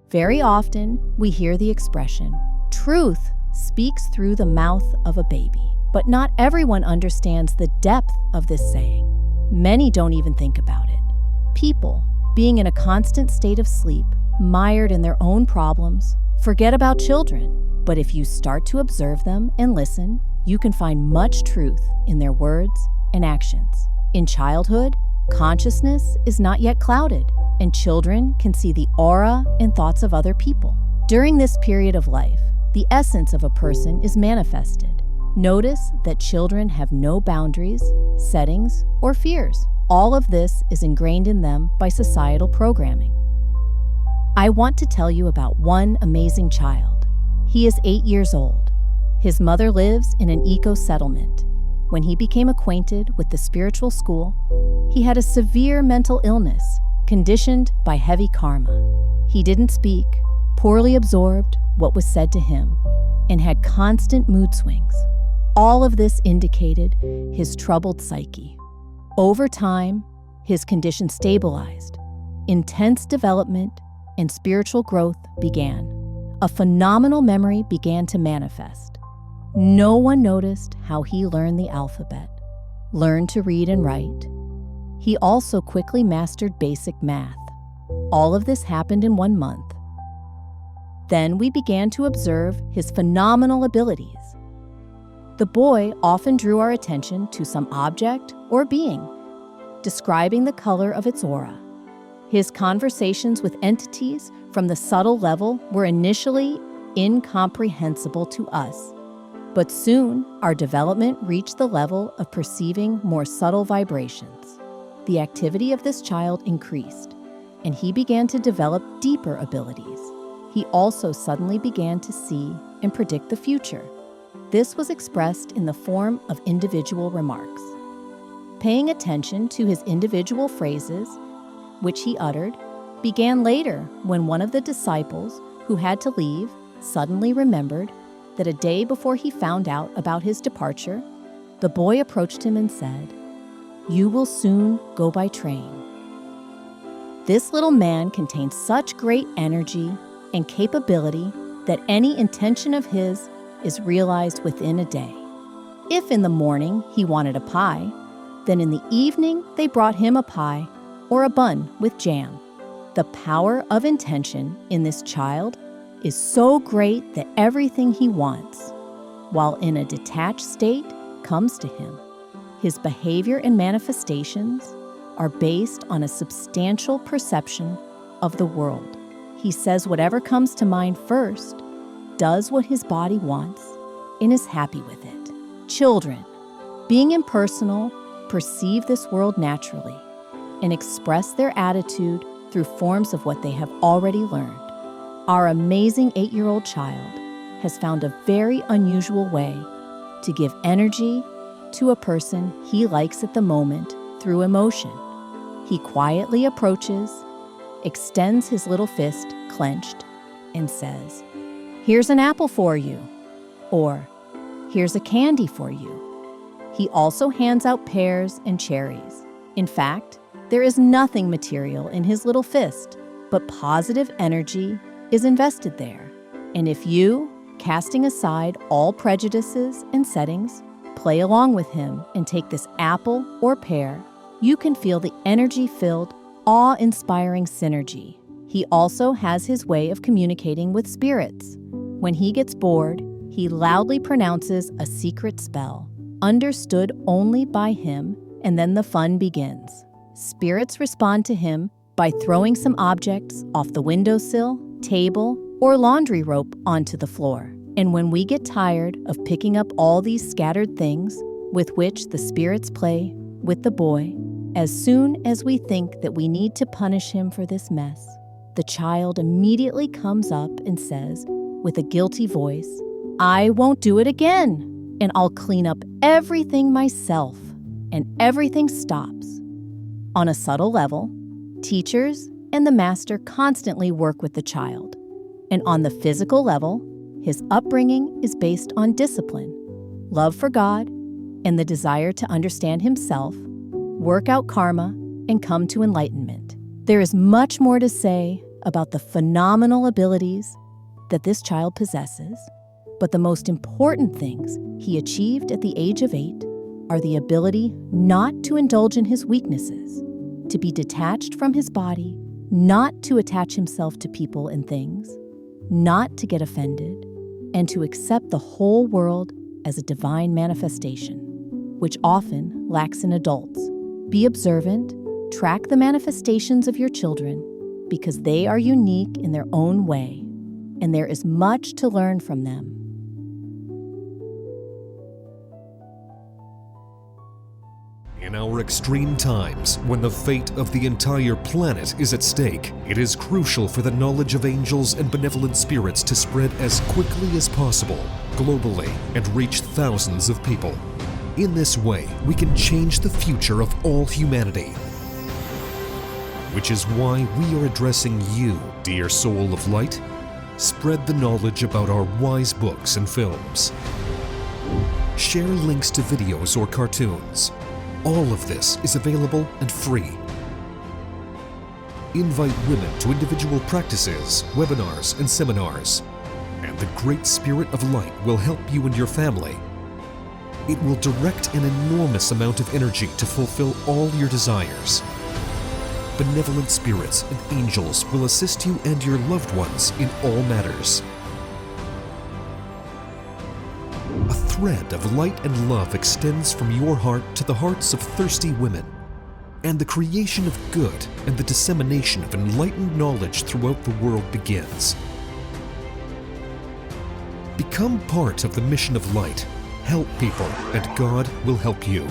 Very often, we hear the expression, "Truth speaks through the mouth of a baby." But not everyone understands the depth of this saying. Many don't even think about it. People, being in a constant state of sleep, mired in their own problems, forget about children. But if you start to observe them and listen, you can find much truth in their words and actions. In childhood, consciousness is not yet clouded, and children can see the aura and thoughts of other people. During this period of life, the essence of a person is manifested. Notice that children have no boundaries, settings, or fears. All of this is ingrained in them by societal programming. I want to tell you about one amazing child. He is 8 years old. His mother lives in an eco-settlement. When he became acquainted with the spiritual school, he had a severe mental illness, conditioned by heavy karma. He didn't speak, poorly absorbed what was said to him, and had constant mood swings. All of this indicated his troubled psyche. Over time, his condition stabilized. Intense development and spiritual growth began. A phenomenal memory began to manifest. No one noticed how he learned the alphabet, learned to read and write. He also quickly mastered basic math. All of this happened in 1 month. Then we began to observe his phenomenal abilities. The boy often drew our attention to some object or being, describing the color of its aura. His conversations with entities from the subtle level were initially incomprehensible to us, but soon our development reached the level of perceiving more subtle vibrations. The activity of this child increased, and he began to develop deeper abilities. He also suddenly began to see and predict the future. This was expressed in the form of individual remarks. Paying attention to his individual phrases, which he uttered, began later when one of the disciples who had to leave suddenly remembered that a day before he found out about his departure, the boy approached him and said, "You will soon go by train." This little man contained such great energy and capability that any intention of his is realized within a day. If in the morning he wanted a pie, then in the evening they brought him a pie or a bun with jam. The power of intention in this child is so great that everything he wants, while in a detached state, comes to him. His behavior and manifestations are based on a substantial perception of the world. He says whatever comes to mind first, does what his body wants, and is happy with it. Children, being impersonal, perceive this world naturally and express their attitude through forms of what they have already learned. Our amazing 8-year-old child has found a very unusual way to give energy to a person he likes at the moment through emotion. He quietly approaches, extends his little fist clenched, and says, "Here's an apple for you," or "Here's a candy for you." He also hands out pears and cherries. In fact, there is nothing material in his little fist, but positive energy is invested there. And if you, casting aside all prejudices and settings, play along with him and take this apple or pear, you can feel the energy-filled, awe-inspiring synergy. He also has his way of communicating with spirits. When he gets bored, he loudly pronounces a secret spell, understood only by him, and then the fun begins. Spirits respond to him by throwing some objects off the windowsill, table, or laundry rope onto the floor. And when we get tired of picking up all these scattered things with which the spirits play with the boy, as soon as we think that we need to punish him for this mess, the child immediately comes up and says, with a guilty voice, "I won't do it again, and I'll clean up everything myself," and everything stops. On a subtle level, teachers and the master constantly work with the child. And on the physical level, his upbringing is based on discipline, love for God, and the desire to understand himself, work out karma, and come to enlightenment. There is much more to say about the phenomenal abilities that this child possesses, but the most important things he achieved at the age of 8 are the ability not to indulge in his weaknesses, to be detached from his body, not to attach himself to people and things, not to get offended, and to accept the whole world as a divine manifestation, which often lacks in adults. Be observant, track the manifestations of your children, because they are unique in their own way, and there is much to learn from them. In our extreme times, when the fate of the entire planet is at stake, it is crucial for the knowledge of angels and benevolent spirits to spread as quickly as possible, globally, and reach thousands of people. In this way, we can change the future of all humanity. Which is why we are addressing you, dear soul of light. Spread the knowledge about our wise books and films. Share links to videos or cartoons. All of this is available and free. Invite women to individual practices, webinars, and seminars. And the Great Spirit of Light will help you and your family. It will direct an enormous amount of energy to fulfill all your desires. Benevolent spirits and angels will assist you and your loved ones in all matters. A thread of light and love extends from your heart to the hearts of thirsty women, and the creation of good and the dissemination of enlightened knowledge throughout the world begins. Become part of the mission of light. Help people, and God will help you.